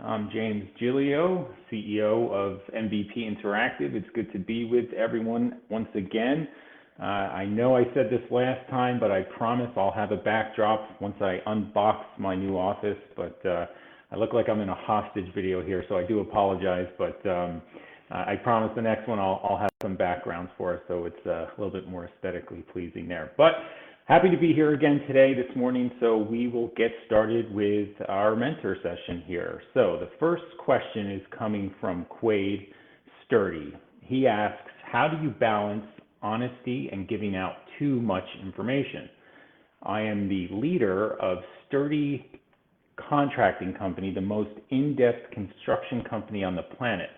I'm James Giglio, CEO of MVP Interactive. It's good to be with everyone once again. I know I said this last time, but I promise I'll have a backdrop once I unbox my new office. But I look like I'm in a hostage video here, so I do apologize. But I promise the next one I'll have some backgrounds for us, so it's a little bit more aesthetically pleasing there. But happy to be here again this morning, so we will get started with our mentor session here. So the first question is coming from Quade Sturdy. He asks, how do you balance honesty and giving out too much information? I am the leader of Sturdy Contracting Company, the most in-depth construction company on the planet.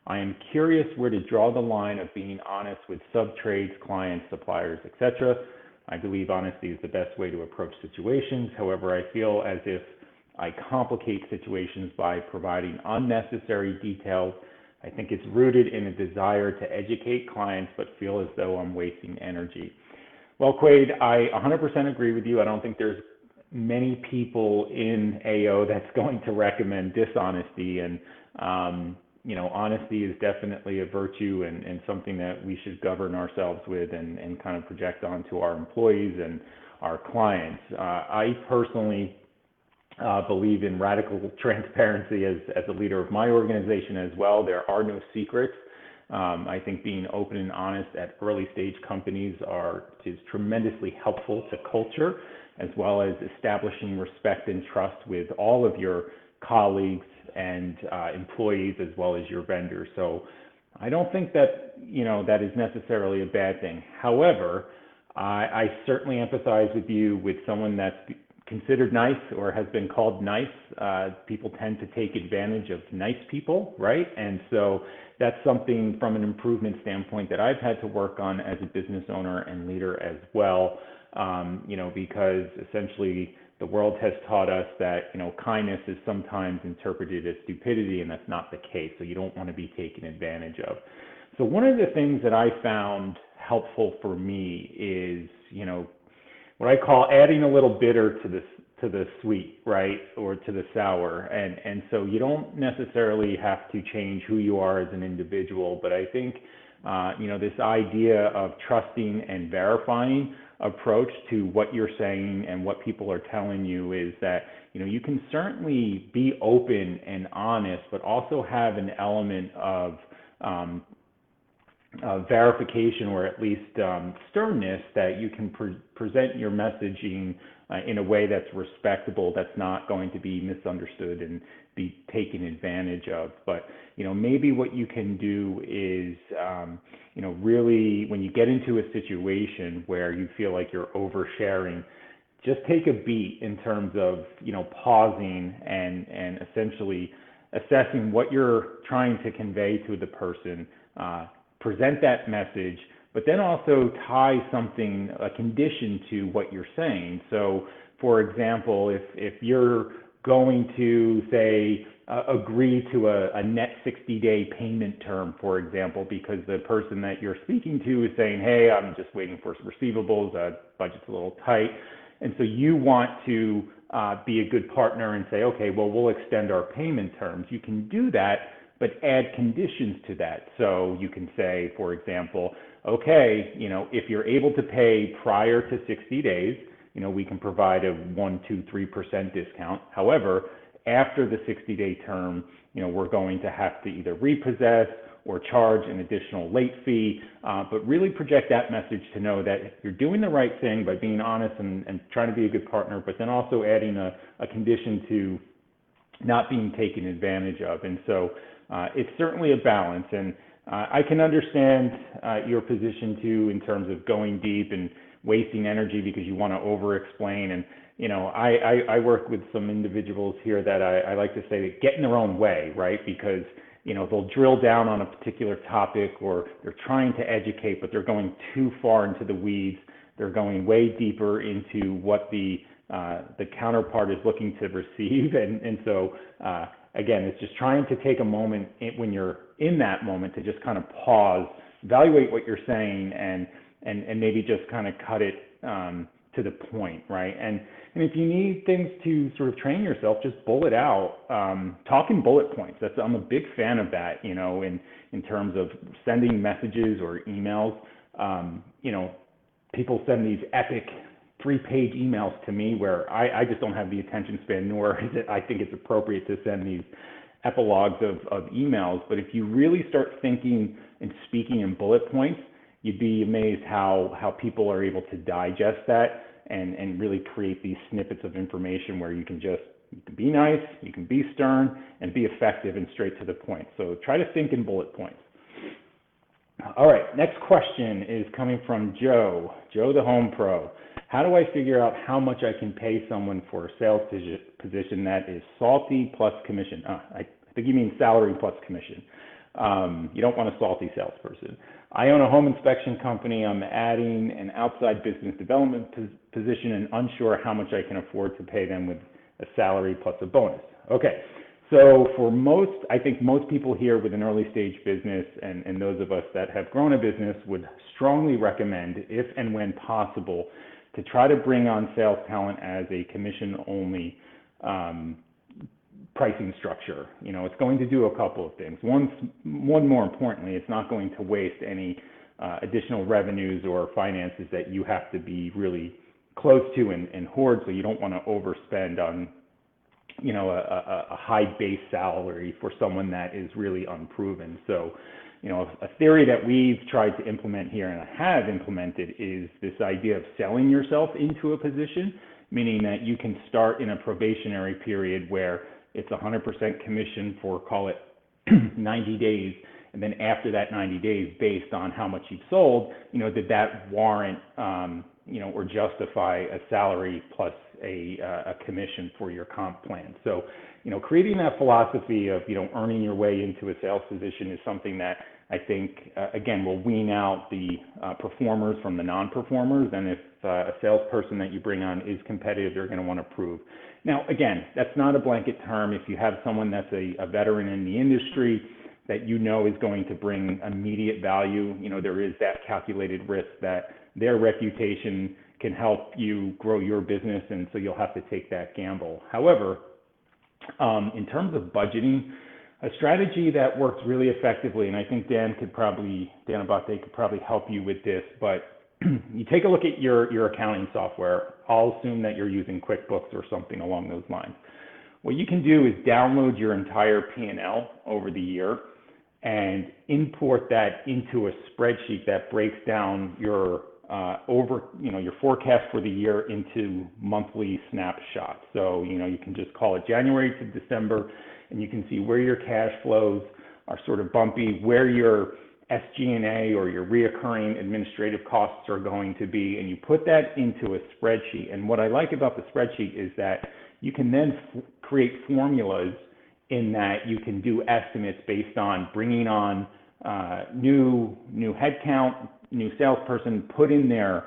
I am curious where to draw the line of being honest with sub-trades, clients, suppliers, etc. I believe honesty is the best way to approach situations. However, I feel as if I complicate situations by providing unnecessary details. I think it's rooted in a desire to educate clients, but feel as though I'm wasting energy. Well, Quade, I 100% agree with you. I don't think there's many people in AO that's going to recommend dishonesty, and honesty is definitely a virtue and something that we should govern ourselves with and kind of project onto our employees and our clients. I personally believe in radical transparency as a leader of my organization as well. There are no secrets. I think being open and honest at early stage companies is tremendously helpful to culture, as well as establishing respect and trust with all of your colleagues and employees, as well as your vendors. So I don't think that that is necessarily a bad thing. However, I certainly empathize with you with someone that's considered nice or has been called nice. People tend to take advantage of nice people, right? And so that's something from an improvement standpoint that I've had to work on as a business owner and leader as well, because essentially the world has taught us that, kindness is sometimes interpreted as stupidity, and that's not the case. So you don't want to be taken advantage of. So one of the things that I found helpful for me is, what I call adding a little bitter to the sweet, right, or to the sour. And so you don't necessarily have to change who you are as an individual, but I think, this idea of trusting and verifying approach to what you're saying and what people are telling you is that, you can certainly be open and honest, but also have an element of verification, or at least sternness, that you can present your messaging in a way that's respectable, that's not going to be misunderstood and be taken advantage of. But maybe what you can do is really, when you get into a situation where you feel like you're oversharing, just take a beat in terms of pausing and essentially assessing what you're trying to convey to the person. Present that message, but then also tie something, a condition, to what you're saying. So, for example, if you're going to, say, agree to a net 60-day payment term, for example, because the person that you're speaking to is saying, hey, I'm just waiting for some receivables, budget's a little tight, and so you want to be a good partner and say, okay, well, we'll extend our payment terms. You can do that, but add conditions to that. So you can say, for example, okay, if you're able to pay prior to 60 days, we can provide a 1%, 2%, 3% discount. However, after the 60-day term, we're going to have to either repossess or charge an additional late fee, but really project that message to know that you're doing the right thing by being honest and trying to be a good partner, but then also adding a condition to not being taken advantage of. And so it's certainly a balance, and I can understand your position too in terms of going deep and wasting energy because you want to over-explain. And I work with some individuals here that I like to say that get in their own way, right? Because they'll drill down on a particular topic, or they're trying to educate, but they're going too far into the weeds. They're going way deeper into what the counterpart is looking to receive, and so. Again, it's just trying to take a moment when you're in that moment to just kind of pause, evaluate what you're saying, and maybe just kind of cut it to the point, right? And if you need things to sort of train yourself, just bullet out, talk in bullet points. I'm a big fan of that, you know, in terms of sending messages or emails. You know, people send these epic 3-page emails to me where I just don't have the attention span, nor is it, I think it's appropriate to send these epilogues of emails. But if you really start thinking and speaking in bullet points, you'd be amazed how people are able to digest that and really create these snippets of information where you can be nice, you can be stern, and be effective and straight to the point. So try to think in bullet points. All right, next question is coming from Joe the Home Pro. How do I figure out how much I can pay someone for a sales position that is salty plus commission? I think you mean salary plus commission. You don't want a salty salesperson. I own a home inspection company. I'm adding an outside business development position and unsure how much I can afford to pay them with a salary plus a bonus. Okay, so I think most people here with an early stage business and those of us that have grown a business would strongly recommend, if and when possible, to try to bring on sales talent as a commission-only pricing structure. You know, it's going to do a couple of things. One more importantly, it's not going to waste any additional revenues or finances that you have to be really close to and hoard, so you don't want to overspend on, you know, a high base salary for someone that is really unproven. So, you know, a theory that we've tried to implement here and I have implemented is this idea of selling yourself into a position, meaning that you can start in a probationary period where it's 100% commission for, call it 90 days. And then after that 90 days, based on how much you've sold, you know, did that warrant, you know, or justify a salary plus a commission for your comp plan. So, you know, creating that philosophy of, you know, earning your way into a sales position is something that I think, again, will wean out the performers from the non-performers. And if a salesperson that you bring on is competitive, they're going to want to prove. Now, again, that's not a blanket term. If you have someone that's a veteran in the industry that you know is going to bring immediate value, you know, there is that calculated risk that their reputation can help you grow your business, and so you'll have to take that gamble. However, in terms of budgeting, a strategy that works really effectively, and I think Dan Abate could probably help you with this, but you take a look at your accounting software. I'll assume that you're using QuickBooks or something along those lines. What you can do is download your entire P&L over the year and import that into a spreadsheet that breaks down your your forecast for the year into monthly snapshots. So, you know, you can just call it January to December, and you can see where your cash flows are sort of bumpy, where your SG&A or your reoccurring administrative costs are going to be, and you put that into a spreadsheet. And what I like about the spreadsheet is that you can then create formulas in that you can do estimates based on bringing on new headcount, new salesperson, put in their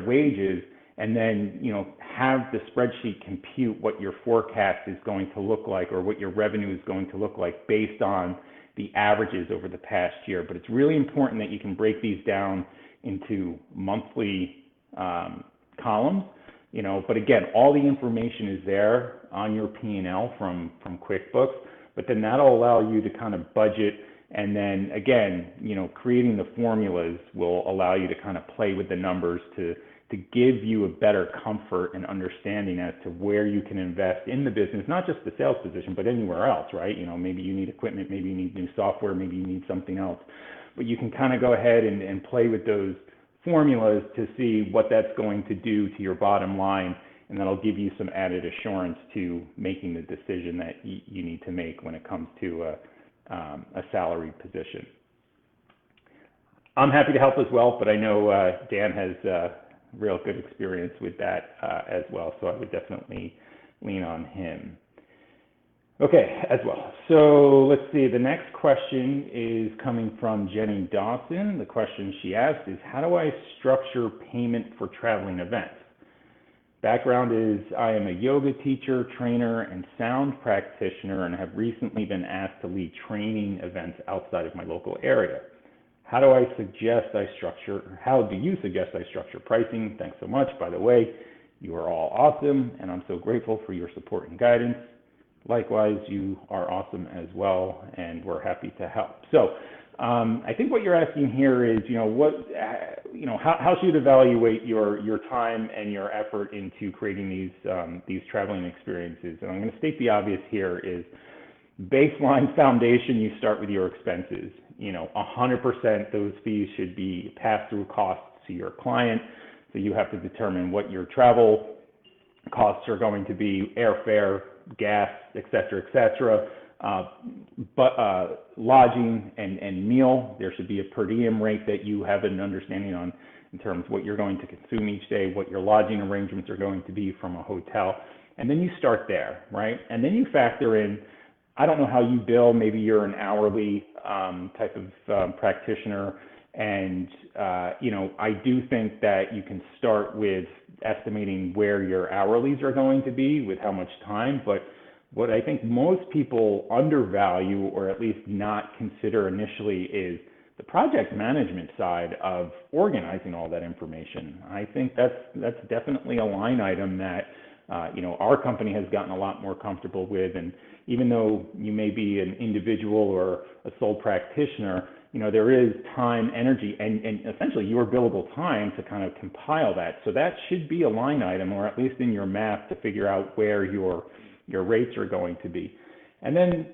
wages, and then, you know, have the spreadsheet compute what your forecast is going to look like or what your revenue is going to look like based on the averages over the past year. But it's really important that you can break these down into monthly columns, you know, but again, all the information is there on your P&L from QuickBooks, but then that'll allow you to kind of budget. And then again, you know, creating the formulas will allow you to kind of play with the numbers to give you a better comfort and understanding as to where you can invest in the business, not just the sales position, but anywhere else, right? You know, maybe you need equipment, maybe you need new software, maybe you need something else. But you can kind of go ahead and play with those formulas to see what that's going to do to your bottom line, and that'll give you some added assurance to making the decision that you need to make when it comes to a salary position. I'm happy to help as well, but I know Dan has real good experience with that as well, so I would definitely lean on him. Okay, as well. So let's see, the next question is coming from Jenny Dawson. The question she asked is, how do I structure payment for traveling events? Background is I am a yoga teacher, trainer, and sound practitioner, and have recently been asked to lead training events outside of my local area. How do you suggest I structure pricing? Thanks so much. By the way, you are all awesome, and I'm so grateful for your support and guidance. Likewise, you are awesome as well, and we're happy to help. So I think what you're asking here is, how should you evaluate your time and your effort into creating these traveling experiences? And I'm going to state the obvious here is baseline foundation, you start with your expenses. 100% those fees should be pass-through costs to your client. So you have to determine what your travel costs are going to be, airfare, gas, et cetera, but lodging and meal. There should be a per diem rate that you have an understanding on in terms of what you're going to consume each day, what your lodging arrangements are going to be from a hotel. And then you start there, right? And then you factor in, I don't know how you bill, maybe you're an hourly type of practitioner. And, I do think that you can start with estimating where your hourlies are going to be with how much time. But what I think most people undervalue, or at least not consider initially, is the project management side of organizing all that information. I think that's definitely a line item that, our company has gotten a lot more comfortable with. And even though you may be an individual or a sole practitioner, there is time, energy, and essentially your billable time to kind of compile that. So that should be a line item, or at least in your math, to figure out where your rates are going to be. And then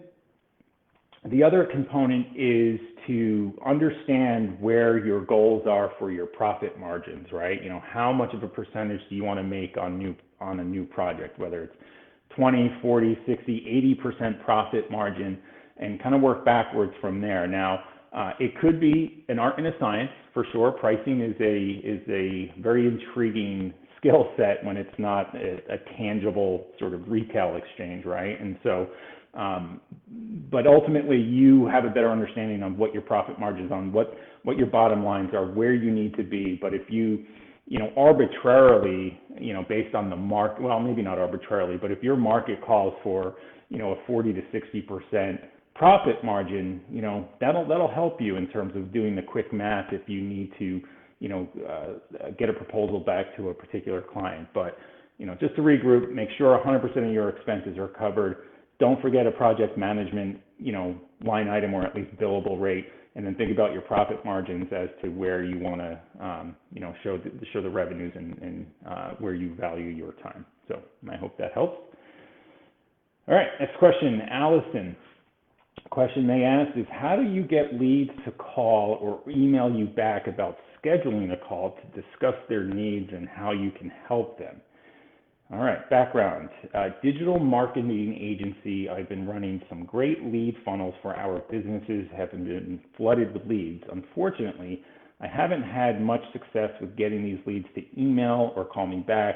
the other component is to understand where your goals are for your profit margins, right? How much of a percentage do you want to make on a new project, whether it's 20, 40, 60, 80% profit margin, and kind of work backwards from there. Now, it could be an art and a science, for sure. Pricing is a very intriguing skill set when it's not a tangible sort of retail exchange, right? And so, but ultimately, you have a better understanding of what your profit margins on, what your bottom lines are, where you need to be. But if you arbitrarily, based on the market, well, maybe not arbitrarily, but if your market calls for, a 40 to 60% profit margin, that'll help you in terms of doing the quick math if you need to, get a proposal back to a particular client. But, just to regroup, make sure 100% of your expenses are covered. Don't forget a project management, line item, or at least billable rate, and then think about your profit margins as to where you want to, show the revenues and where you value your time. So I hope that helps. All right, next question, Allison. Question they asked is, how do you get leads to call or email you back about scheduling a call to discuss their needs and how you can help them? All right, background. Digital marketing agency. I've been running some great lead funnels for our businesses, have been flooded with leads. Unfortunately, I haven't had much success with getting these leads to email or call me back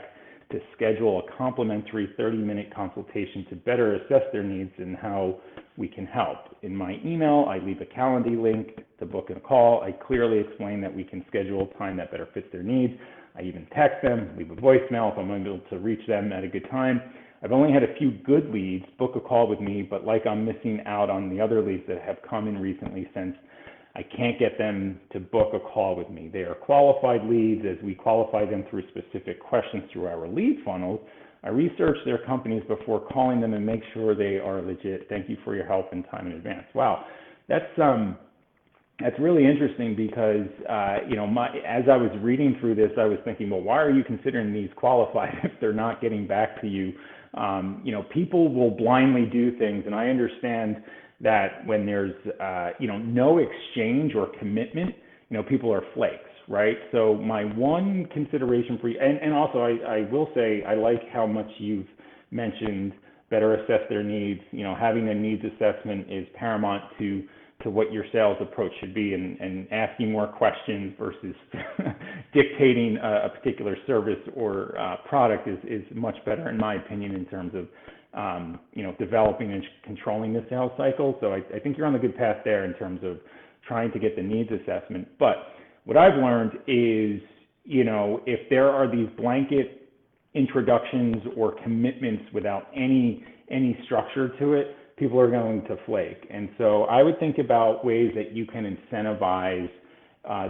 to schedule a complimentary 30-minute consultation to better assess their needs and how we can help. In my email, I leave a Calendly link to book a call. I clearly explain that we can schedule a time that better fits their needs. I even text them, leave a voicemail if I'm able to reach them at a good time. I've only had a few good leads book a call with me, but like I'm missing out on the other leads that have come in recently since I can't get them to book a call with me. They are qualified leads as we qualify them through specific questions through our lead funnels. I research their companies before calling them and make sure they are legit. Thank you for your help and time in advance. Wow, that's really interesting because, as I was reading through this, I was thinking, well, why are you considering these qualified if they're not getting back to you? People will blindly do things, and I understand that when there's, no exchange or commitment, people are flakes, right? So my one consideration for you, and also I will say, I like how much you've mentioned better assess their needs. Having a needs assessment is paramount to what your sales approach should be, and asking more questions versus dictating a particular service or product is much better, in my opinion, in terms of developing and controlling the sales cycle. So I think you're on the good path there in terms of trying to get the needs assessment. But what I've learned is, if there are these blanket introductions or commitments without any structure to it, people are going to flake. And so I would think about ways that you can incentivize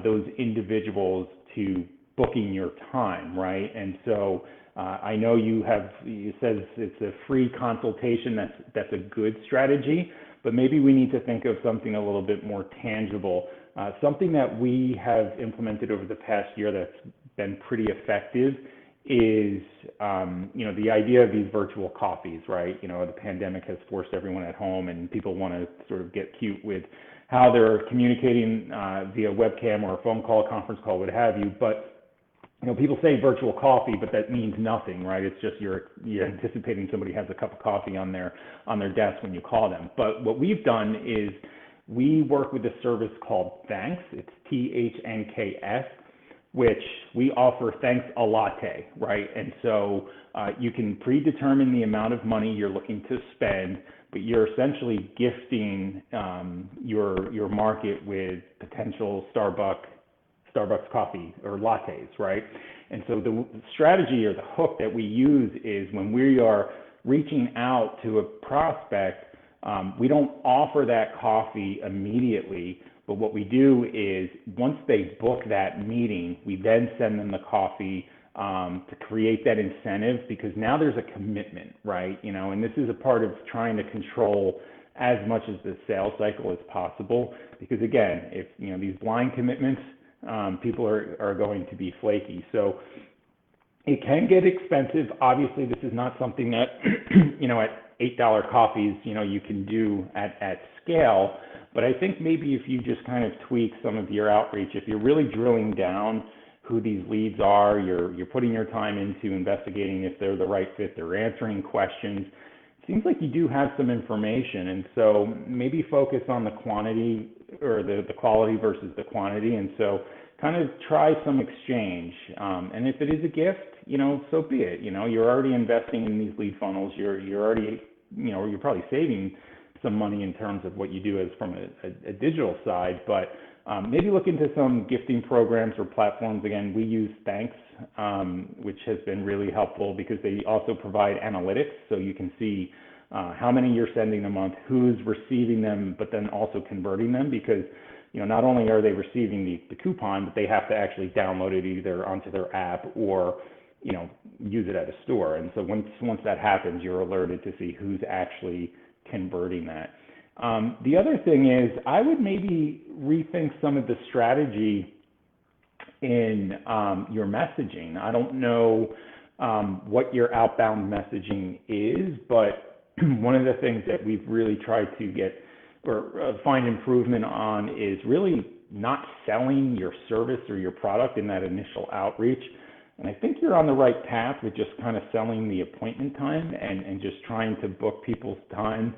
those individuals to booking your time, right? And so I know you said it's a free consultation. That's a good strategy, but maybe we need to think of something a little bit more tangible. Something that we have implemented over the past year that's been pretty effective is, the idea of these virtual coffees, right? The pandemic has forced everyone at home, and people want to sort of get cute with how they're communicating via webcam or a phone call, conference call, what have you. But people say virtual coffee, but that means nothing, right? It's just you're anticipating somebody has a cup of coffee on their desk when you call them. But what we've done is we work with a service called Thanks. It's THNKS, which we offer Thanks a latte, right? And so you can predetermine the amount of money you're looking to spend, but you're essentially gifting your market with potential Starbucks coffee or lattes, right? And so the strategy or the hook that we use is when we are reaching out to a prospect, we don't offer that coffee immediately, but what we do is once they book that meeting, we then send them the coffee to create that incentive, because now there's a commitment, right? And this is a part of trying to control as much as the sales cycle as possible, because again, if these blind commitments, people are going to be flaky. So it can get expensive. Obviously, this is not something that, at $8 coffees, you can do at scale. But I think maybe if you just kind of tweak some of your outreach, if you're really drilling down who these leads are, you're putting your time into investigating if they're the right fit, they're answering questions. It seems like you do have some information, and so maybe focus on the quantity or the quality versus the quantity, and so kind of try some exchange. And if it is a gift, so be it. You're already investing in these lead funnels. You're already, you're probably saving some money in terms of what you do as from a digital side, but maybe look into some gifting programs or platforms. Again, we use Thanks, which has been really helpful because they also provide analytics, so you can see how many you're sending a month, who's receiving them, but then also converting them, because not only are they receiving the coupon, but they have to actually download it either onto their app or use it at a store. And so once that happens, you're alerted to see who's actually converting that. The other thing is I would maybe rethink some of the strategy in your messaging. I don't know what your outbound messaging is, but one of the things that we've really tried to get or find improvement on is really not selling your service or your product in that initial outreach. And I think you're on the right path with just kind of selling the appointment time and just trying to book people's time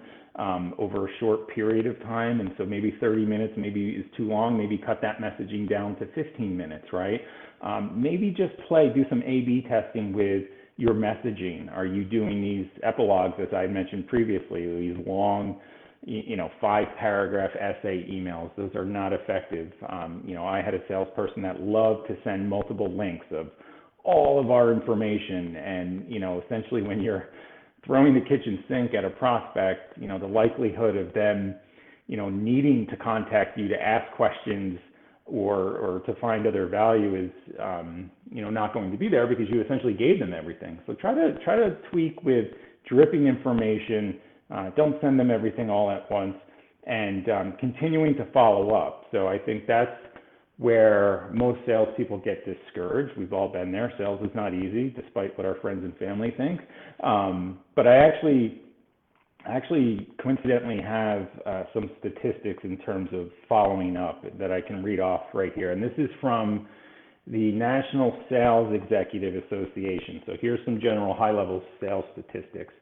over a short period of time. And so maybe 30 minutes maybe is too long. Maybe cut that messaging down to 15 minutes, right? Maybe just do some A/B testing with your messaging. Are you doing these epilogues, as I mentioned previously, these long, 5-paragraph essay emails? Those are not effective. I had a salesperson that loved to send multiple links of all of our information, and essentially when you're throwing the kitchen sink at a prospect, the likelihood of them needing to contact you to ask questions or to find other value is not going to be there, because you essentially gave them everything. So try to tweak with dripping information. Don't send them everything all at once, and continuing to follow up. So I think that's where most salespeople get discouraged. We've all been there. Sales is not easy, despite what our friends and family think. But I actually coincidentally have some statistics in terms of following up that I can read off right here. And this is from the National Sales Executive Association. So here's some general high-level sales statistics.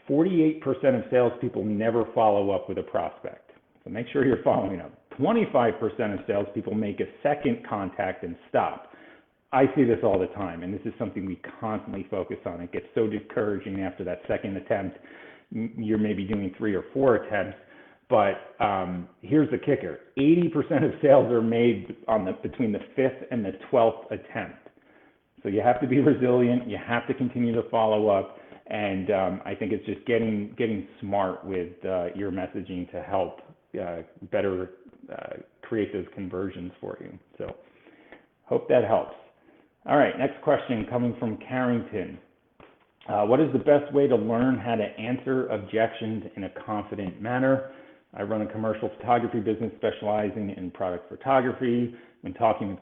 48% of salespeople never follow up with a prospect. So make sure you're following up. 25% of salespeople make a second contact and stop. I see this all the time, and this is something we constantly focus on. It gets so discouraging after that second attempt. You're maybe doing 3 or 4 attempts, but here's the kicker. 80% of sales are made between the 5th and the 12th attempt. So you have to be resilient. You have to continue to follow up. And I think it's just getting smart with your messaging to help better create those conversions for you. So hope that helps. All right, next question coming from Carrington. What is the best way to learn how to answer objections in a confident manner? I run a commercial photography business specializing in product photography. When talking with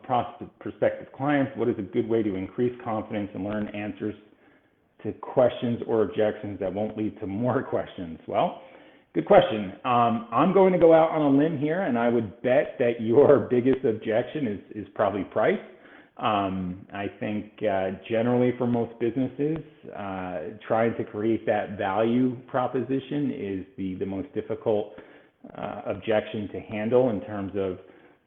prospective clients, what is a good way to increase confidence and learn answers to questions or objections that won't lead to more questions? Well, good question. I'm going to go out on a limb here, and I would bet that your biggest objection is probably price. I think generally for most businesses, trying to create that value proposition is the most difficult objection to handle in terms of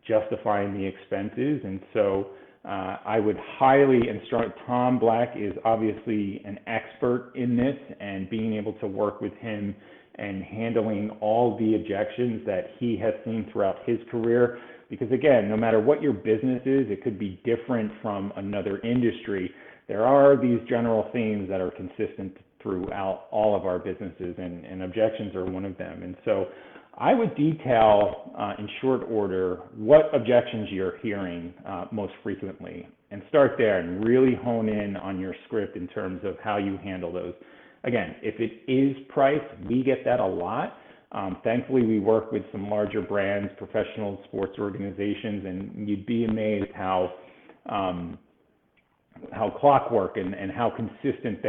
justifying the expenses. And so I would highly instruct, Tom Black is obviously an expert in this, and being able to work with him and handling all the objections that he has seen throughout his career. Because again, no matter what your business is, it could be different from another industry. There are these general themes that are consistent throughout all of our businesses, and objections are one of them. And so I would detail in short order what objections you're hearing most frequently, and start there and really hone in on your script in terms of how you handle those. Again, if it is price, we get that a lot. Thankfully, we work with some larger brands, professional sports organizations, and you'd be amazed how clockwork and how consistent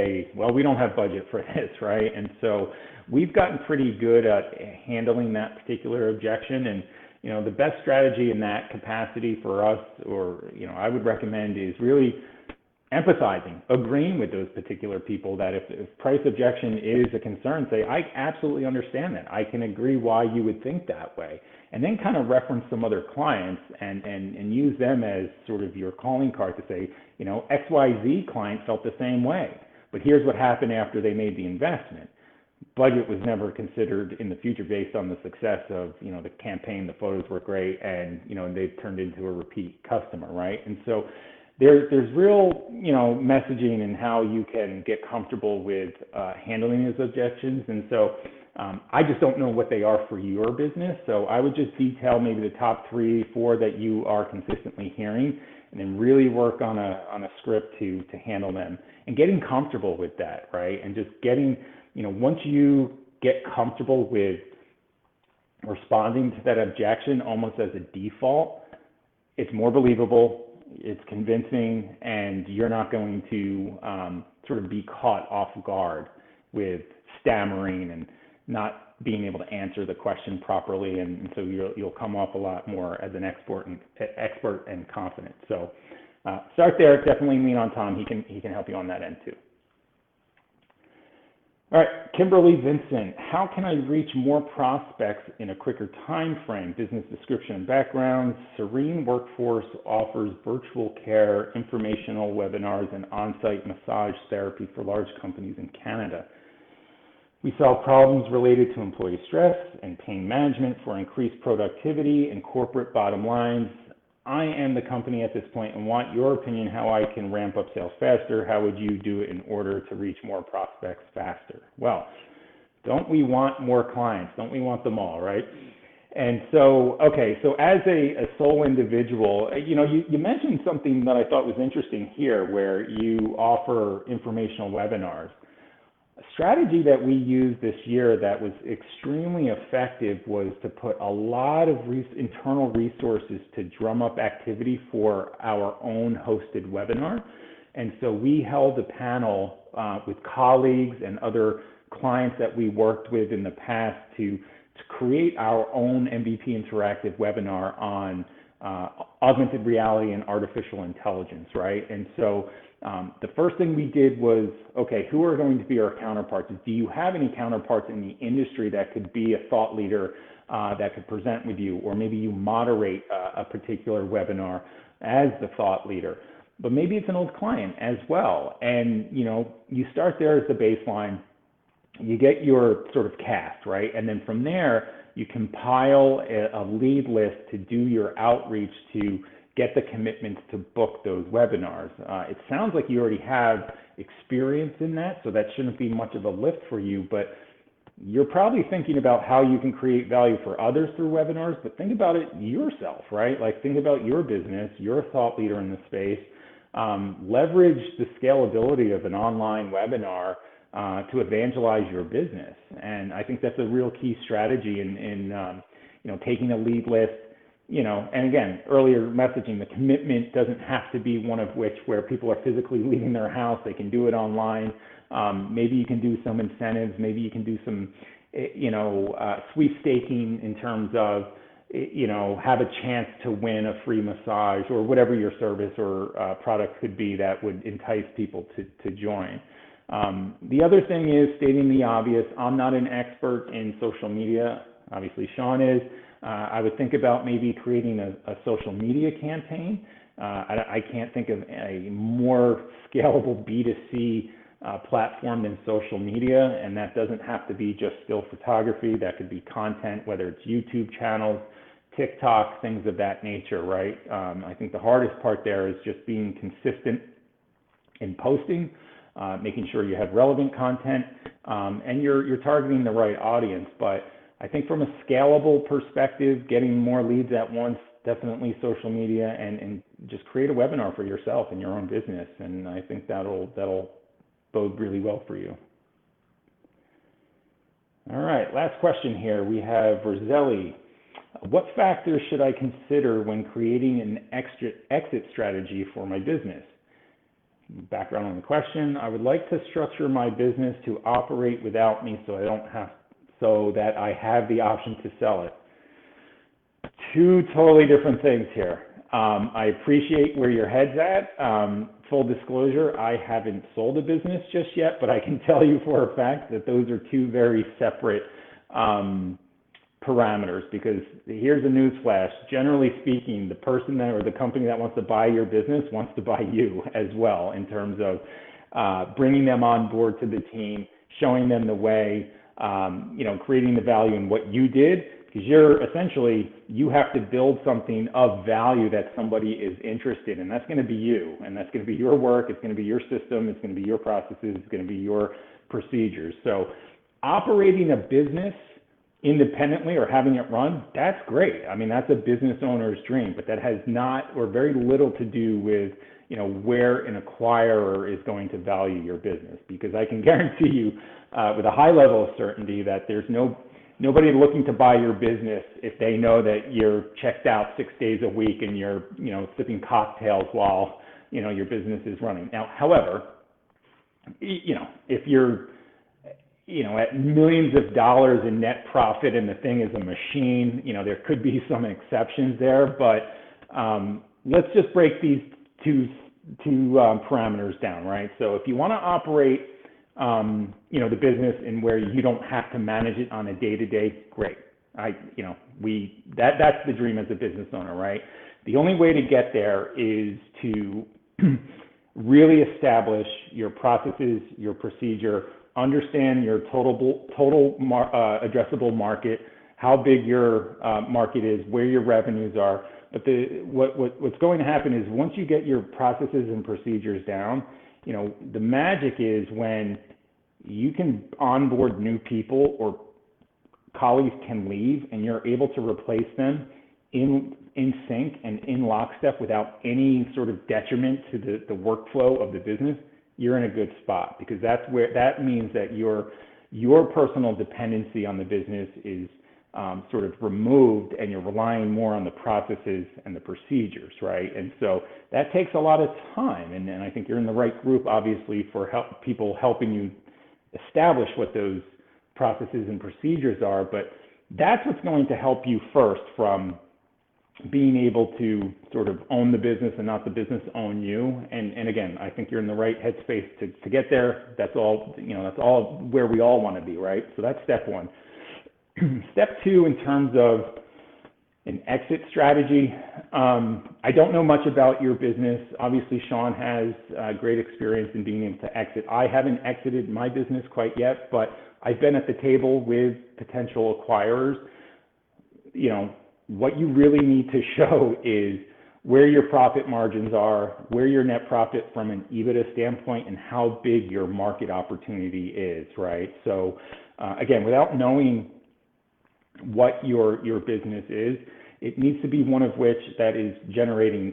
we don't have budget for this, right? And so we've gotten pretty good at handling that particular objection. And, the best strategy in that capacity for us, or, I would recommend, is really empathizing, agreeing with those particular people that if price objection is a concern, say, I absolutely understand that. I can agree why you would think that way. And then kind of reference some other clients and use them as sort of your calling card to say, XYZ client felt the same way, but here's what happened after they made the investment. Budget was never considered in the future based on the success of, the campaign. The photos were great, and, they've turned into a repeat customer, right? And so there's real, messaging and how you can get comfortable with handling those objections. And so I just don't know what they are for your business. So I would just detail maybe the top 3, 4 that you are consistently hearing, and then really work on a script to handle them and getting comfortable with that, right? And just getting, once you get comfortable with responding to that objection almost as a default, it's more believable, it's convincing, and you're not going to sort of be caught off guard with stammering and not being able to answer the question properly. And so you'll come off a lot more as an expert and confident. So start there. Definitely lean on Tom. He can help you on that end too. All right, Kimberly Vincent, how can I reach more prospects in a quicker time frame? Business description and background. Serene Workforce offers virtual care, informational webinars, and on-site massage therapy for large companies in Canada. We solve problems related to employee stress and pain management for increased productivity and corporate bottom lines. I am the company at this point and want your opinion how I can ramp up sales faster. How would you do it in order to reach more prospects faster? Well, don't we want more clients? Don't we want them all, right? And so, okay, so as a sole individual, you mentioned something that I thought was interesting here, where you offer informational webinars. A strategy that we used this year that was extremely effective was to put a lot of internal resources to drum up activity for our own hosted webinar. And so we held a panel with colleagues and other clients that we worked with in the past to create our own MVP interactive webinar on augmented reality and artificial intelligence, right? And so the first thing we did was, okay, who are going to be our counterparts? Do you have any counterparts in the industry that could be a thought leader that could present with you? Or maybe you moderate a particular webinar as the thought leader. But maybe it's an old client as well. And, you start there as the baseline. You get your sort of cast, right? And then from there, you compile a lead list to do your outreach to get the commitments to book those webinars. It sounds like you already have experience in that, so that shouldn't be much of a lift for you, but you're probably thinking about how you can create value for others through webinars, but think about it yourself, right? Like think about your business, you're a thought leader in the space. Leverage the scalability of an online webinar to evangelize your business. And I think that's a real key strategy in taking a lead list, and again, earlier messaging, the commitment doesn't have to be one of which where people are physically leaving their house. They can do it online. Maybe you can do some incentives. Maybe you can do some, sweepstaking in terms of, have a chance to win a free massage or whatever your service or product could be that would entice people to join. The other thing is stating the obvious. I'm not an expert in social media. Obviously, Sean is. I would think about maybe creating a social media campaign. I can't think of a more scalable B2C platform than social media, and that doesn't have to be just still photography. That could be content, whether it's YouTube channels, TikTok, things of that nature, right? I think the hardest part there is just being consistent in posting, making sure you have relevant content, and you're targeting the right audience. But I think from a scalable perspective, getting more leads at once, definitely social media, and just create a webinar for yourself in your own business. And I think that'll bode really well for you. All right, last question here. We have Roselli. What factors should I consider when creating an exit strategy for my business? Background on the question: I would like to structure my business to operate without me so that I have the option to sell it. Two totally different things here. I appreciate where your head's at. Full disclosure, I haven't sold a business just yet, but I can tell you for a fact that those are two very separate parameters, because here's a news flash. Generally speaking, the person or the company that wants to buy your business wants to buy you as well, in terms of bringing them on board to the team, showing them the way, creating the value in what you did, because you have to build something of value that somebody is interested in. That's going to be you, and that's going to be your work. It's going to be your system. It's going to be your processes. It's going to be your procedures. So operating a business independently or having it run, that's great. I mean, that's a business owner's dream, but that has not or very little to do with, where an acquirer is going to value your business, because I can guarantee you with a high level of certainty that there's nobody looking to buy your business if they know that you're checked out 6 days a week and you're, sipping cocktails while, your business is running. Now, however, if you're, at millions of dollars in net profit and the thing is a machine, there could be some exceptions there, but let's just break these two parameters down, right? So if you want to operate, the business in where you don't have to manage it on a day-to-day, great. That's the dream as a business owner, right? The only way to get there is to really establish your processes, your procedure, understand your total addressable market, how big your market is, where your revenues are. But what's going to happen is once you get your processes and procedures down, the magic is when you can onboard new people or colleagues can leave and you're able to replace them in sync and in lockstep without any sort of detriment to the workflow of the business, you're in a good spot, because that means that your personal dependency on the business is sort of removed, and you're relying more on the processes and the procedures, right? And so that takes a lot of time, and I think you're in the right group, obviously, for people helping you establish what those processes and procedures are, but that's what's going to help you first from being able to sort of own the business and not the business own you. And again, I think you're in the right headspace to get there. That's all where we all want to be, right? So that's step one. Step two, in terms of an exit strategy, I don't know much about your business. Obviously, Sean has great experience in being able to exit. I haven't exited my business quite yet, but I've been at the table with potential acquirers. What you really need to show is where your profit margins are, where your net profit from an EBITDA standpoint, and how big your market opportunity is, right? So again, without knowing what your business is, it needs to be one of which that is generating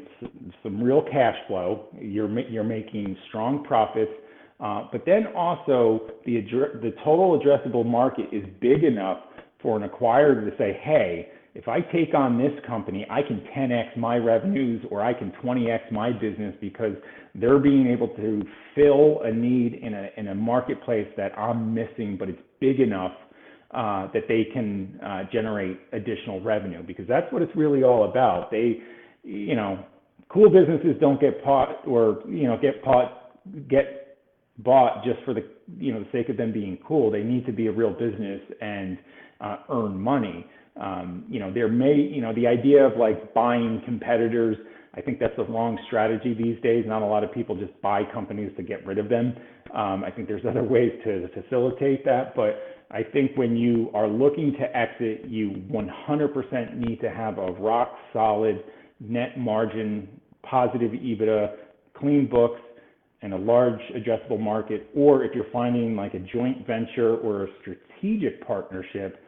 some real cash flow. You're making strong profits, but then also the total addressable market is big enough for an acquirer to say, hey, if I take on this company, I can 10x my revenues or I can 20x my business because they're being able to fill a need in a marketplace that I'm missing, but it's big enough that they can generate additional revenue, because that's what it's really all about. Cool businesses don't get bought just for the the sake of them being cool. They need to be a real business and earn money. The idea of like buying competitors, I think that's a wrong strategy these days. Not a lot of people just buy companies to get rid of them. I think there's other ways to facilitate that, but I think when you are looking to exit, you 100% need to have a rock solid net margin, positive EBITDA, clean books, and a large addressable market. Or if you're finding like a joint venture or a strategic partnership,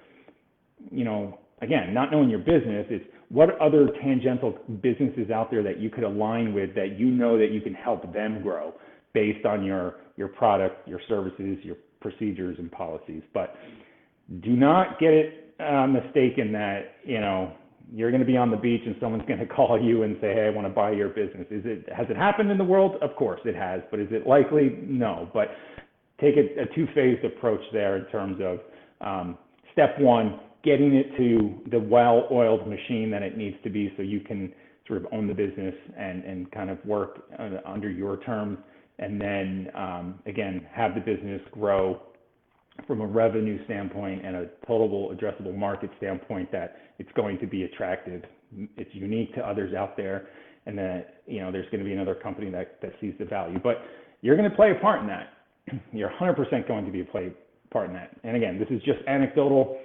again, not knowing your business, it's what other tangential businesses out there that you could align with that that you can help them grow based on your product, your services, your procedures and policies. But do not get it mistaken that, you're going to be on the beach and someone's going to call you and say, hey, I want to buy your business. Has it happened in the world? Of course it has, but is it likely? No. But take a two-phased approach there in terms of step one, getting it to the well-oiled machine that it needs to be so you can sort of own the business and kind of work under your terms. And then, again, have the business grow from a revenue standpoint and a total addressable market standpoint that it's going to be attractive. It's unique to others out there, and that, there's going to be another company that sees the value. But you're going to play a part in that. You're 100% going to be a part in that. And again, this is just anecdotal.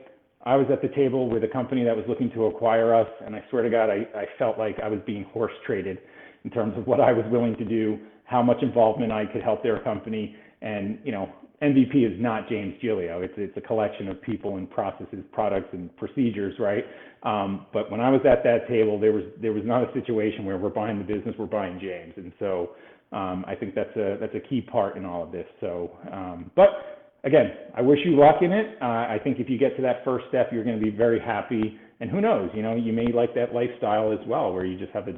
I was at the table with a company that was looking to acquire us, and I swear to God, I felt like I was being horse traded in terms of what I was willing to do, how much involvement I could help their company. And, MVP is not James Giglio. It's a collection of people and processes, products and procedures, right? But when I was at that table, there was not a situation where we're buying the business, we're buying James. And so I think that's a key part in all of this. So, but again, I wish you luck in it. I think if you get to that first step, you're going to be very happy. And who knows, you may like that lifestyle as well, where you just have a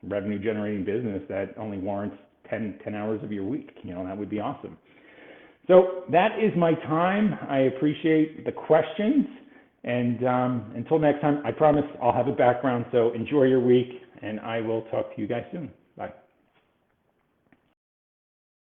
revenue generating business that only warrants 10 hours of your week. That would be awesome. So that is my time. I appreciate the questions. And until next time, I promise I'll have a background. So enjoy your week, and I will talk to you guys soon.